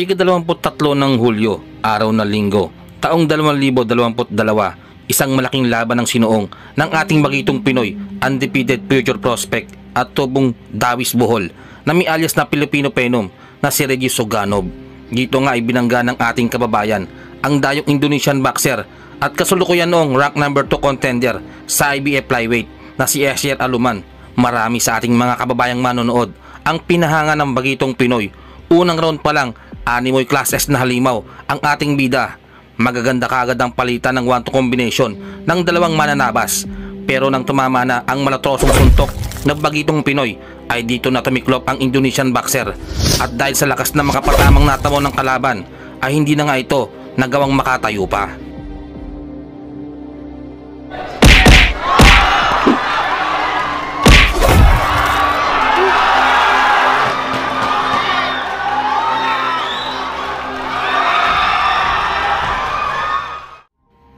Ika-23 ng Hulyo, araw na Linggo, taong 2022, isang malaking laban ng sinuong ng ating bagitong Pinoy, undefeated future prospect at tubong Dawis Bohol na may alias na Filipino Phenom na si Regis Soganov. Dito nga ay binangga ng ating kababayan ang dayong Indonesian boxer at kasulukuyan noong rank number 2 contender sa IBF flyweight na si Esher Aluman. Marami sa ating mga kababayang manonood ang pinahanga ng bagitong Pinoy. Unang round pa lang, animoy class S na halimaw ang ating bida. Magaganda kaagad ang palitan ng 1-2 combination ng dalawang mananabas. Pero nang tumama na ang malatrosong suntok na bagitong Pinoy ay dito na tumiklop ang Indonesian boxer. At dahil sa lakas na makapatamang natamo ng kalaban ay hindi na nga ito nagawang makatayo pa.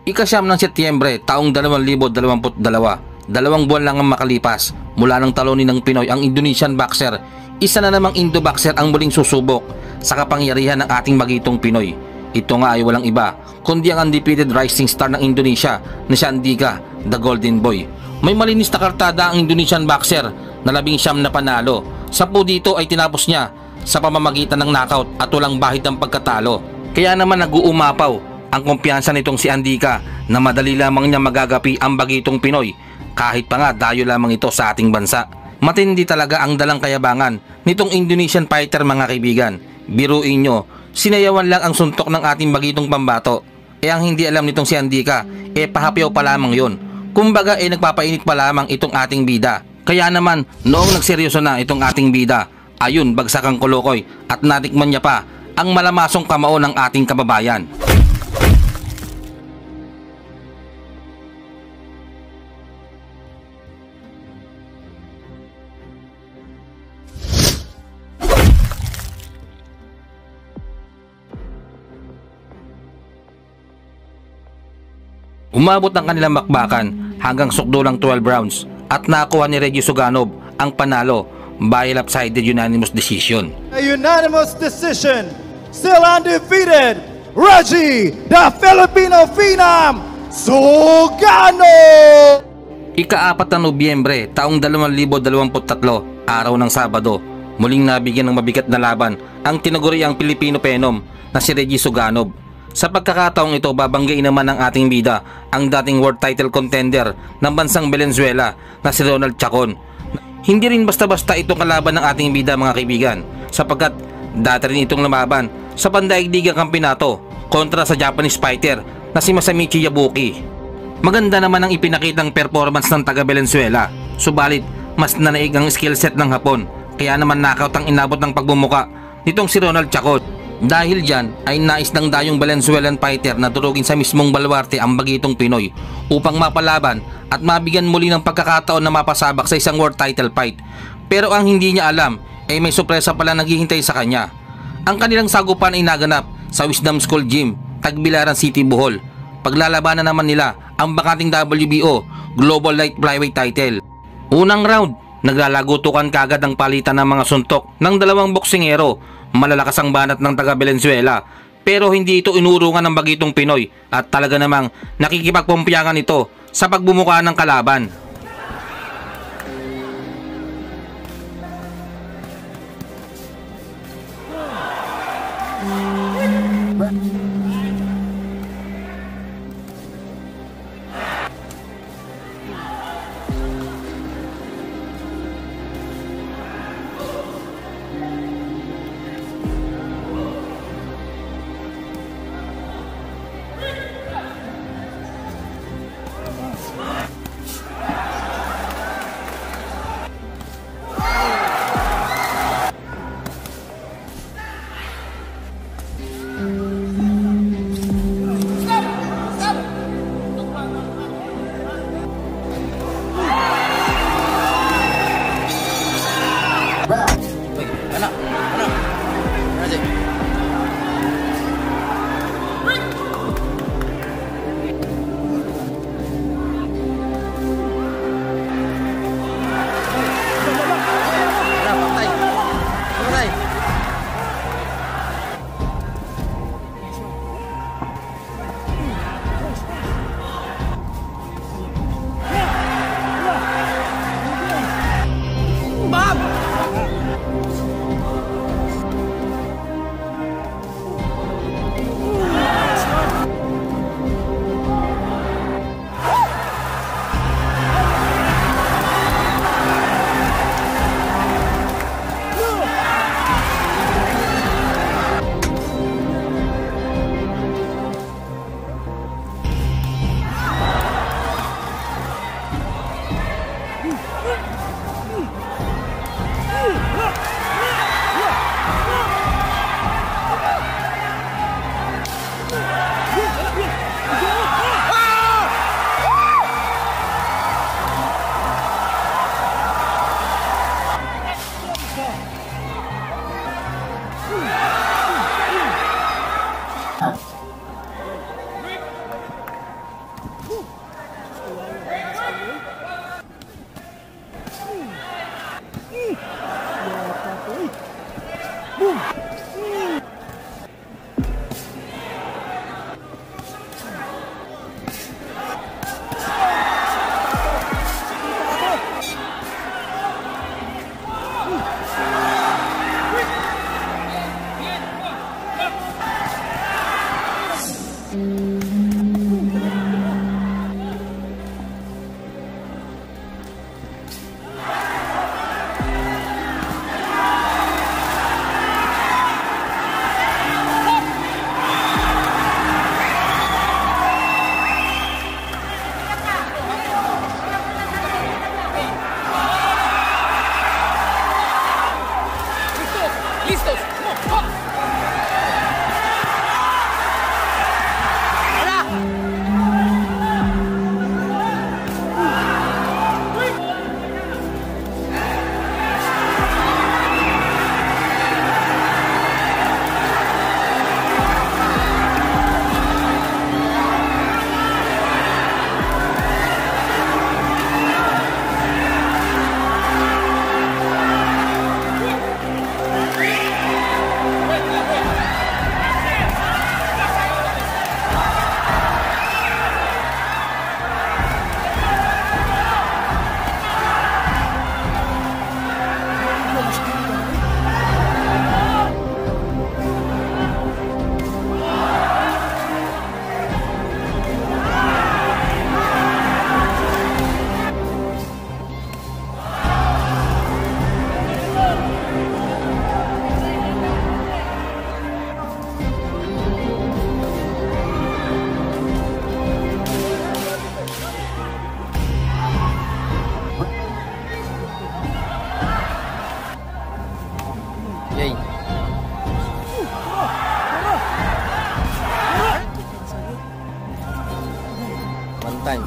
Ika-9 ng Setyembre taong 2022, 2 buwan lang ang makalipas mula ng talunin ng Pinoy ang Indonesian boxer. Isa na namang Indo boxer ang muling susubok sa kapangyarihan ng ating bagitong Pinoy. Ito nga ay walang iba kundi ang undefeated rising star ng Indonesia na si Andika, the Golden Boy. May malinis na kartada ang Indonesian boxer na 19 na panalo. 10 dito ay tinapos niya sa pamamagitan ng knockout at walang bahid ng pagkatalo. Kaya naman nag-uumapaw ang kumpiyansa nitong si Andika na madali lamang niya magagapi ang bagitong Pinoy kahit pa nga dayo lamang ito sa ating bansa. Matindi talaga ang dalang kayabangan nitong Indonesian fighter, mga kaibigan. Biruin nyo, sinayawan lang ang suntok ng ating bagitong pambato. Ang hindi alam nitong si Andika, pahapyaw pa lamang yon. Kumbaga nagpapainit pa lamang itong ating bida. Kaya naman noong nagseryoso na itong ating bida, ayun bagsak ang kulukoy at natikman niya pa ang malamasong kamao ng ating kababayan. Umabot ang kanilang bakbakan hanggang sukdulang 12 rounds at nakuha ni Regis Soganov ang panalo by lopsided unanimous decision. A unanimous decision, still undefeated, Regis, the Filipino Phenom, Soganov! Ika-4 ng Nobyembre taong 2023, araw ng Sabado, muling nabigyan ng mabigat na laban ang tinaguriang Filipino Phenom na si Regis Soganov. Sa pagkakataong ito, babanggain naman ng ating bida ang dating world title contender ng bansang Valenzuela na si Ronald Chacon. Hindi rin basta-basta itong kalaban ng ating bida, mga kaibigan, sapagkat dati rin itong lumaban sa pandaigdigang kampyonato kontra sa Japanese fighter na si Masamichi Yabuki. Maganda naman ang ipinakitang performance ng taga Valenzuela, subalit mas nanaig ang skill set ng Hapon, kaya naman knockout ang inabot ng pagbumuka nitong si Ronald Chacon. Dahil dyan ay nais ng dayong Valenzuelan fighter na durugin sa mismong baluarte ang bagitong Pinoy upang mapalaban at mabigyan muli ng pagkakataon na mapasabak sa isang world title fight. Pero ang hindi niya alam ay may sorpresa pala naghihintay sa kanya. Ang kanilang sagupan ay naganap sa Wisdom School Gym, Tagbilaran City, Bohol. Paglalabanan naman nila ang bakating WBO Global Light Flyweight title. Unang round, naglalagutukan kagad ang palitan ng mga suntok ng dalawang boksingero. Malalakas ang banat ng taga Valenzuela pero hindi ito inurungan ng bagitong Pinoy at talaga namang nakikipagpumpiyangan ito sa pagbumuka ng kalaban. Yay. One time.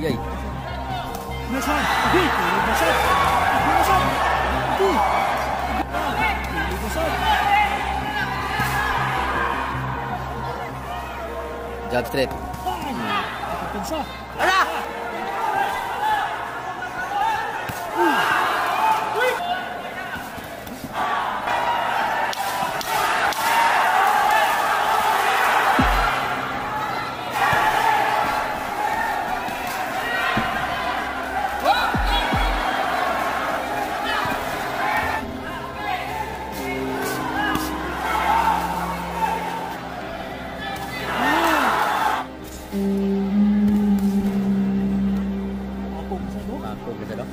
Yay. Jab straight. Aku bisa dong.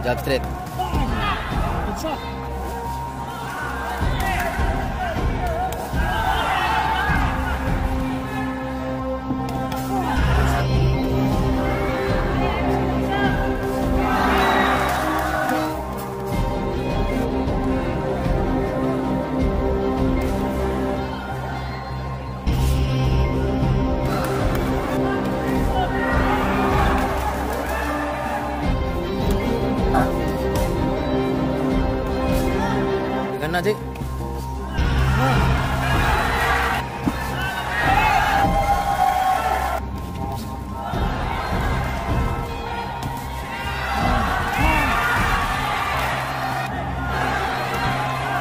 Jab straight. Dengan na, Cik.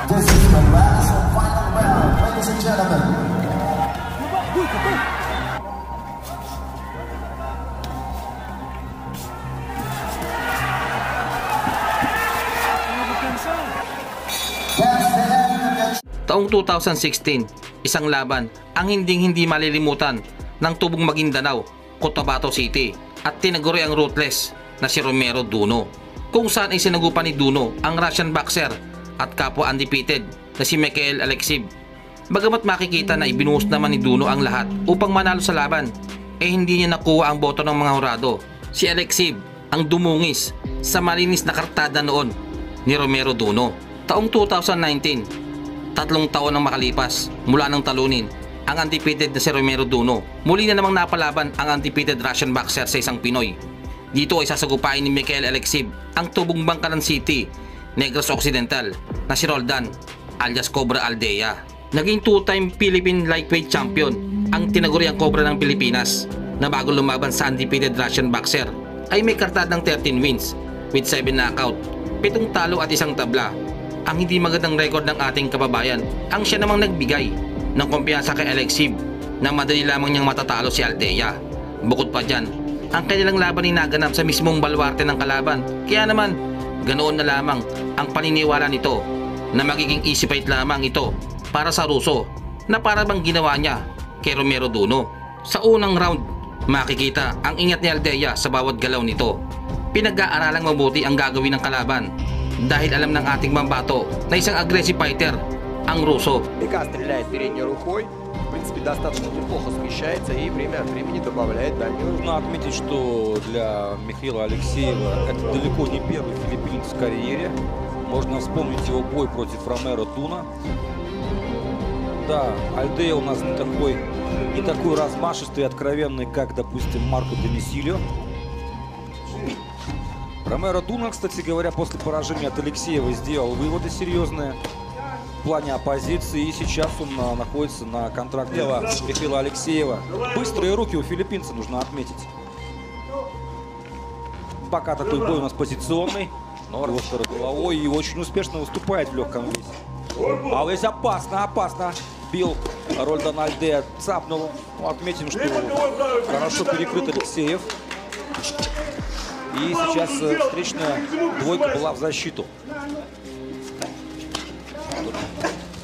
This is the last and final round, ladies and gentlemen. Taong 2016, isang laban ang hindi malilimutan ng tubong Maguindanao Cotabato City at tinaguri ang ruthless na si Romero Duno, kung saan ay sinagupan ni Duno ang Russian boxer at kapwa undefeated na si Mikhail Alekseev. Bagamat makikita na ibinuhos naman ni Duno ang lahat upang manalo sa laban, hindi niya nakuha ang boto ng mga hurado. Si Alekseev ang dumungis sa malinis na kartada noon ni Romero Duno. Taong 2019, 3 taon ang makalipas mula nang talunin ang undefeated na si Romero Duno. Muli na namang napalaban ang undefeated Russian boxer sa isang Pinoy. Dito ay sasagupain ni Mikhail Alekseev ang tubong Bangkalan City, Negros Occidental na si Roldan alias Cobra Aldea. Naging 2-time Philippine lightweight champion ang tinaguriang Cobra ng Pilipinas na bago lumaban sa undefeated Russian boxer ay may kartadang 13 wins with 7 knockout, 7 talo at 1 tabla. Ang hindi magandang record ng ating kababayan ang siya namang nagbigay ng kumpiyansa kay Alekseev na madali lamang niyang matatalo si Aldea. Bukod pa dyan, ang kanilang laban ay naganap sa mismong baluarte ng kalaban. Kaya naman, ganoon na lamang ang paniniwala nito na magiging easy fight lamang ito para sa Ruso na para bang ginawa niya kay Romero Duno. Sa unang round, makikita ang ingat ni Aldea sa bawat galaw nito. Pinag-aaralang mabuti ang gagawin ng kalaban dahil alam ng ating mambato na isang aggressive fighter ang Ruso. Бека стреляет передней рукой, в принципе, достаточно неплохо смещается и время от времени добавляет дальнюю. Нужно отметить, что для Михаила Алексеева это далеко не первый филиппинец в карьере. Можно вспомнить его бой против Ромеро Дуна. Да, Альдея у нас не такой размашистый и откровенный, как, допустим, Марко Домисилио. Ромеро Дуна, кстати говоря, после поражения от Алексеева сделал выводы серьезные в плане оппозиции, и сейчас он находится на контракте Михаила Алексеева. Быстрые руки у филиппинца, нужно отметить. Пока такой бой у нас позиционный. Остро головой и очень успешно выступает в легком весе. А здесь опасно. Бил Рольдан Альдея, цапнул. Отметим, что хорошо перекрыт Алексеев. И сейчас встречная двойка была в защиту.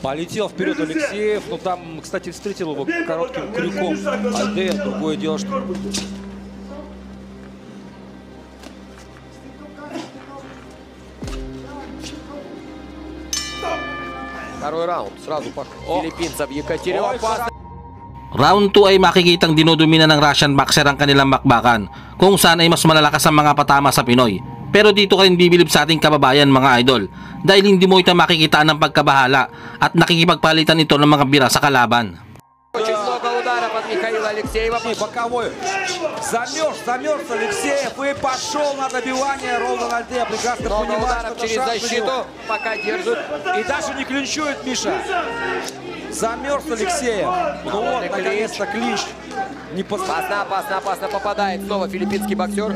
Полетел вперед Алексеев, но там, кстати, встретил его коротким крюком Альдея. Другое дело, что... Второй раунд. Сразу по филиппинцам Екатерина. Опасно. Round 2 ay makikitang dinodumina ng Russian boxer ang kanilang bakbakan, kung saan ay mas malalakas ang mga patama sa Pinoy. Pero dito ka rin bibilib sa ating kababayan, mga idol, dahil hindi mo ito makikita ng pagkabahala at nakikipagpalitan ito ng mga bira sa kalaban. Очень много ударов от Михаила Алексеева. Боковой. Замерз Алексеев и пошел на добивание. Ролдан Альдея прекрасно Много понимает, ударов что через шанс у защиту. него. Пока держит. И даже не клинчует Миша. Замерз Алексеев. Ну вот, наконец-то клинч. Не Опасно попадает снова филиппинский боксер.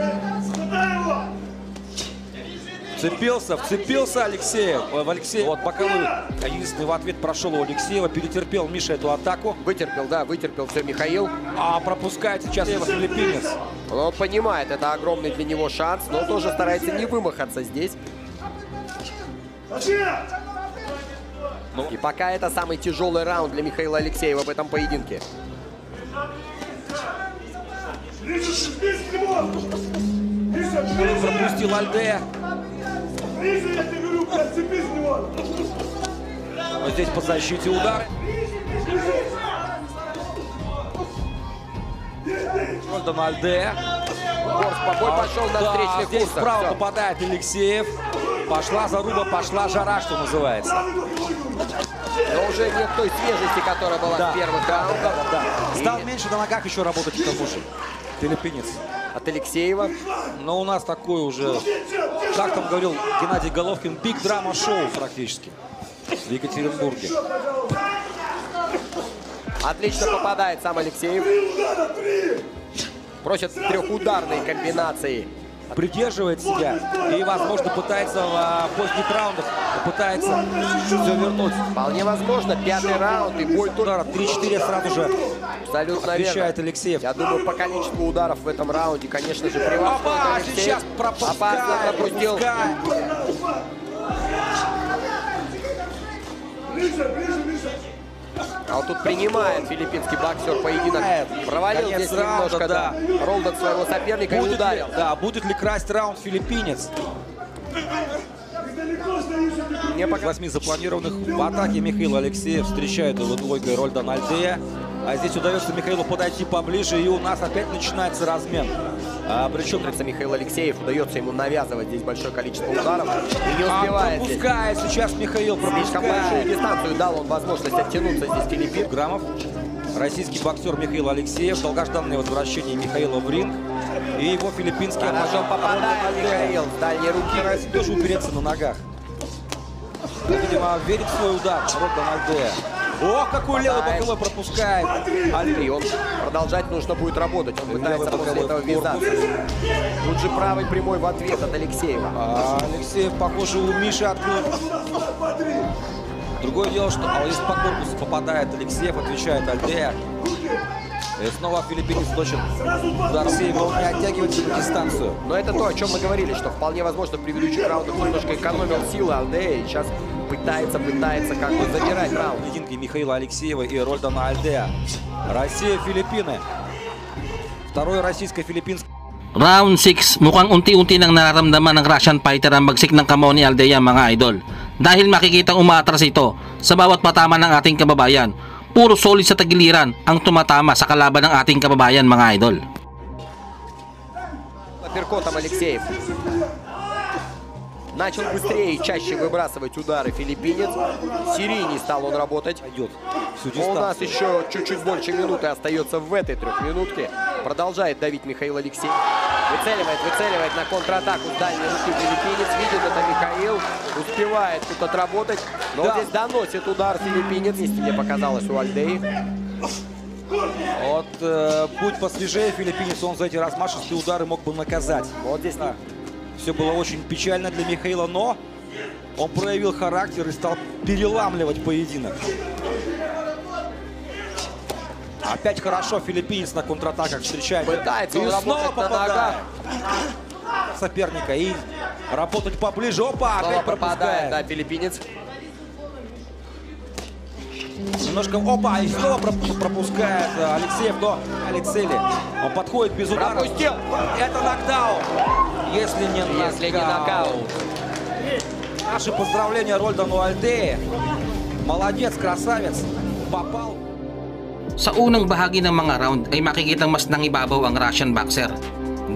Вцепился Алексеев. В Алексея. Вот боковой. Единственный в ответ прошел у Алексеева. Перетерпел Миша эту атаку. Вытерпел все Михаил. А пропускает сейчас его филиппинец. Он понимает, это огромный для него шанс, но тоже старается не вымахаться здесь. И пока это самый тяжелый раунд для Михаила Алексеева в этом поединке. Пропустил Альдея. Вот здесь по защите удар. Рольдан Альдея. Бой пошел на встречных здесь курсах. справа Всё. попадает Алексеев. Пошла заруба, пошла жара, что называется. Но уже нет той свежести, которая была в первых раундах. Стал меньше на ногах еще работать, к тому же. Филиппинец. От Алексеева. Но у нас такой уже, как там говорил Геннадий Головкин, биг драма шоу практически в Екатеринбурге. Отлично попадает сам Алексеев. Просят трехударные комбинации. Придерживает себя и, возможно, пытается в поздних раундах пытается все вернуть. Вполне возможно, пятый раунд и бой тут. Ударов 3-4 сразу же Абсолютно отвечает верно. Алексеев. Я думаю, по количеству ударов в этом раунде, конечно же, превосходит Алексеев. Сейчас Опасно пропустил. А вот тут принимает филиппинский боксер поединок. Провалил Конец здесь раунда, немножко, да. Ролдон своего соперника и ударил. Будет ли красть раунд филиппинец? Мне пока... 8 запланированных в атаке Михаил Алексеев встречает его двойкой Рольдана Альдея. А здесь удается Михаилу подойти поближе, и у нас опять начинается размен. Причем Михаил Алексеев, удается ему навязывать здесь большое количество ударов. И не успевает здесь. пропускает сейчас Михаил, Слишком большую пропускает. дистанцию дал он возможность оттянуться здесь филиппин. Граммов. Российский боксер Михаил Алексеев. Долгожданное возвращение Михаила в ринг. И его филиппинский Хорошо попадает Михаил с дальней руки. Старается тоже упереться на ногах. Видимо, верит в свой удар. Рольдан Альдея. Ох, какой левый боковой пропускает. И он продолжать нужно будет работать. Он пытается Левый после этого боковой ввязаться. Тут же правый прямой в ответ от Алексеева. Алексеев, похоже, у Миши открыл. Другое дело, что если по корпусу попадает Алексеев, отвечает Альдея. И снова филиппинец точен. Удар Алексеева, он не оттягивается на дистанцию. Но это то, о чем мы говорили, что вполне возможно в предыдущих раундах немножко экономил силы Альдея. И сейчас пытается как бы забирать раунд. Поединки Михаила Алексеева и Рольдана Альдея. Россия-Филиппины. Второй российско-филиппинский. Round 6, mukhang unti-unti nang nararamdaman ng Russian fighter ang bagsik ng kamao ni Aldea mga idol. Dahil makikitang umaatras ito sa bawat patama ng ating kababayan. Puro solid sa tagiliran ang tumatama sa kalaban ng ating kababayan mga idol. Апперкотом Алексеев. Начал быстрее и чаще выбрасывать удары филиппинец. Серийней стал он работать. Идет всю У нас дистанцию. еще чуть-чуть больше минуты остается в этой трехминутке. Продолжает давить Михаил Алексеев. Выцеливает на контратаку с дальней руки филиппинец. Видит это Михаил. Успевает тут отработать. Но Да. здесь доносит удар филиппинец. Если мне показалось у Альдеи. Вот будь посвежее филиппинец, он за эти размашистые удары мог бы наказать. Вот здесь Все было очень печально для Михаила, но он проявил характер и стал переламливать поединок. Опять хорошо филиппинец на контратаках встречает. Пытается и он снова работать на попадает соперника. И работать поближе. Опа, снова опять попадает, пропускает. да, филиппинец. Немножко, опа, и снова пропускает Алексеев, но Алексели. Он подходит без удара. Пропустил. Это нокдаун. Если не нокаут. Наши поздравления Рольдану Альдее. Молодец, красавец. Попал. Sa unang bahagi ng mga round ay makikitang mas nangibabaw ang Russian boxer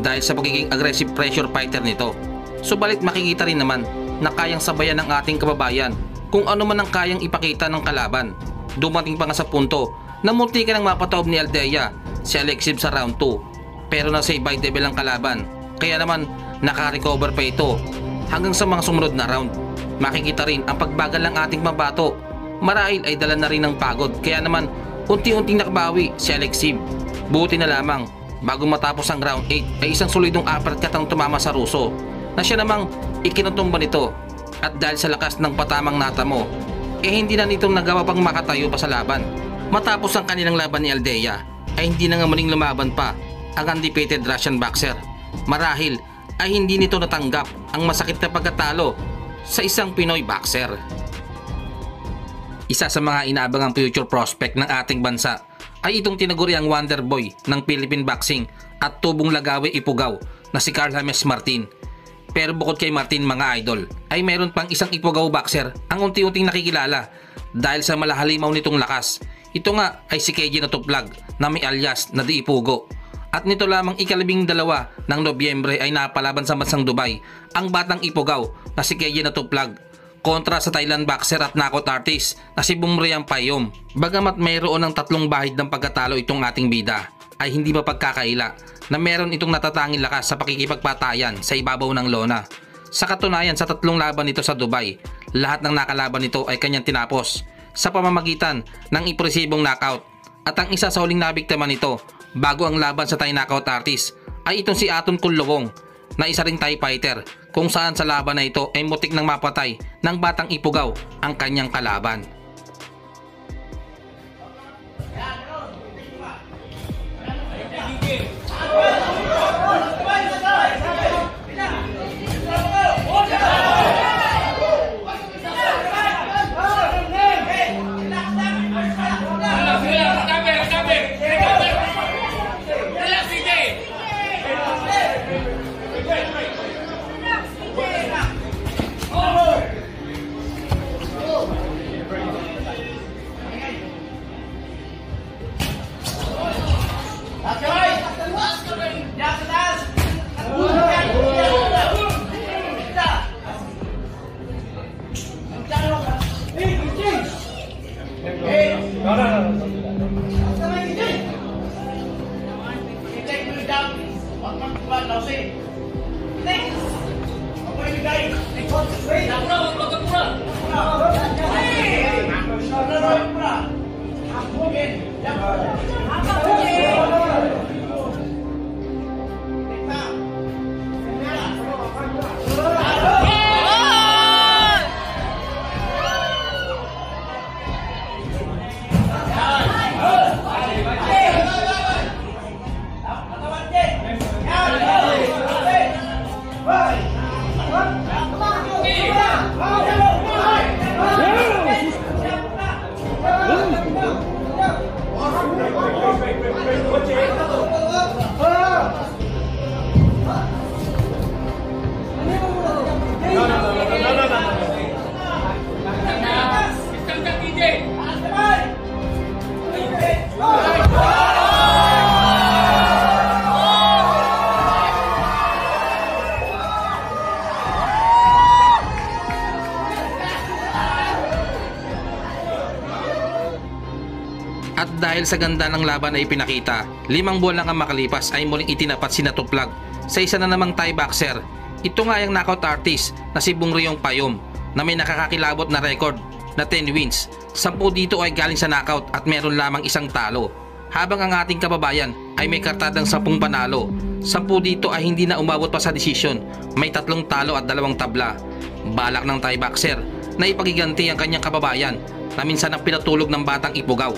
dahil sa pagiging aggressive pressure fighter nito. Subalit makikita rin naman na kayang sabayan ng ating kababayan kung ano man ang kayang ipakita ng kalaban. Dumating pa nga sa punto na munti ka nang mapataob ni Aldea si Alexev sa round 2 pero nasa ibang level ang kalaban. Kaya naman naka-recover pa ito hanggang sa mga sumunod na round. Makikita rin ang pagbagal ng ating mabato. Marahil ay dala na rin ng pagod kaya naman unti-unting nakabawi si Alexev. Buti na lamang bago matapos ang round 8 ay isang solidong uppercut ang tumama sa Ruso na siya namang ikinutumba nito at dahil sa lakas ng patamang natamo hindi na nitong nagawa pang makatayo pa sa laban. Matapos ang kanilang laban ni Aldea ay hindi na nga muling lumaban pa ang undefeated Russian boxer. Marahil ay hindi nito natanggap ang masakit na pagkatalo sa isang Pinoy boxer. Isa sa mga inaabangang future prospect ng ating bansa ay itong tinaguriang Wonder Boy ng Philippine Boxing at tubong lagawi ipugaw na si Carl James Martin. Pero bukod kay Martin mga idol ay mayroon pang isang ipugaw boxer ang unti-unting nakikilala dahil sa malahalimaw nitong lakas. Ito nga ay si KJ Natuplag na may alias na Di Ipugo. At nito lamang ika-12 ng Nobyembre ay napalaban sa bansang Dubai ang batang ipugaw na si KJ Natuplag kontra sa Thailand boxer at knockout artist na si Bumriyang Payom. Bagamat mayroon ng 3 bahid ng pagkatalo itong ating bida, ay hindi mapagkakaila na meron itong natatanging lakas sa pakikipagpatayan sa ibabaw ng lona. Sa katunayan sa 3 laban nito sa Dubai, lahat ng nakalaban nito ay kanyang tinapos sa pamamagitan ng impresibong knockout. At ang isa sa huling nabiktima nito bago ang laban sa Thai knockout artist ay itong si Aton Kunlowong na isa ring Thai fighter kung saan sa laban na ito ay mutik nang mapatay ng batang ipugaw ang kanyang kalaban. At dahil sa ganda ng laban na ipinakita, 5 buwan lang ang makalipas ay muling itinapat si Natuplag sa isa na namang Thai boxer. Ito nga yung knockout artist na si Bungryong Payom na may nakakakilabot na record na 10 wins. 10 dito ay galing sa knockout at meron lamang isang talo. Habang ang ating kababayan ay may kartadang 10 panalo, 10 dito ay hindi na umabot pa sa desisyon. May 3 talo at 2 tabla. Balak ng Thai boxer na ipagiganti ang kanyang kababayan na minsan ang pinatulog ng batang ipugaw.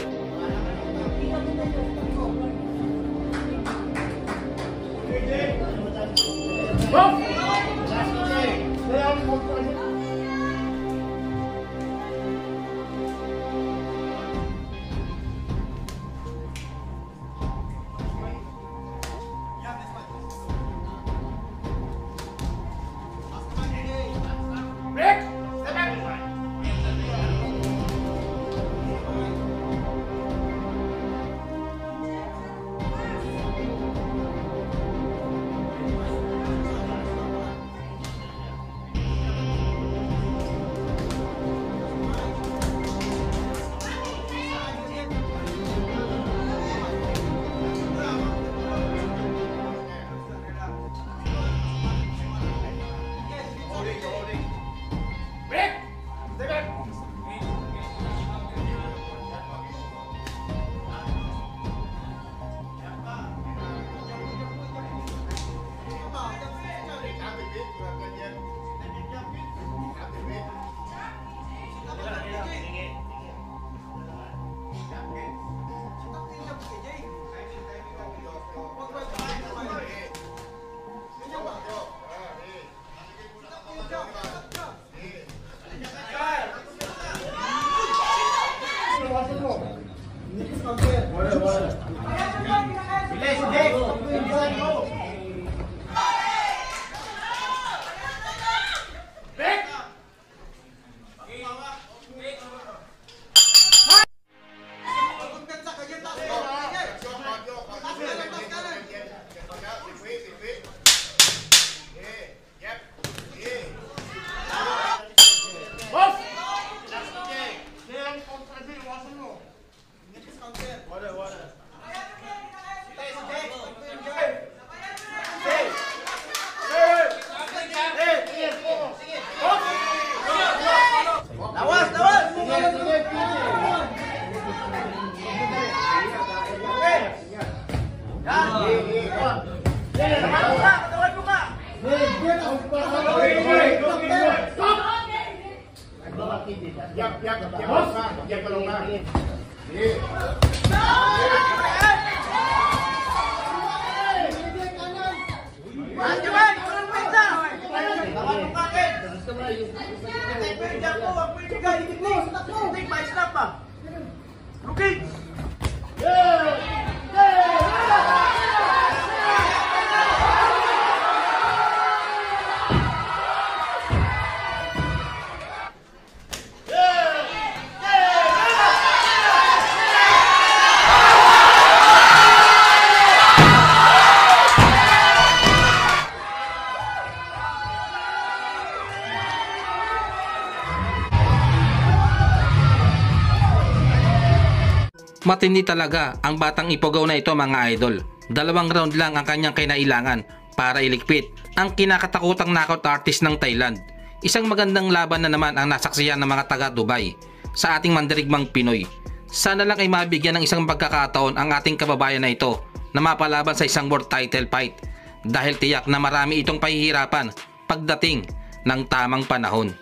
Matindi talaga ang batang ipugaw na ito mga idol. 2 round lang ang kanyang kinailangan para iligpit ang kinakatakutang knockout artist ng Thailand. Isang magandang laban na naman ang nasaksiyan ng mga taga Dubai sa ating mandirigmang Pinoy. Sana lang ay mabigyan ng isang pagkakataon ang ating kababayan na ito na mapalaban sa isang world title fight dahil tiyak na marami itong pahihirapan pagdating ng tamang panahon.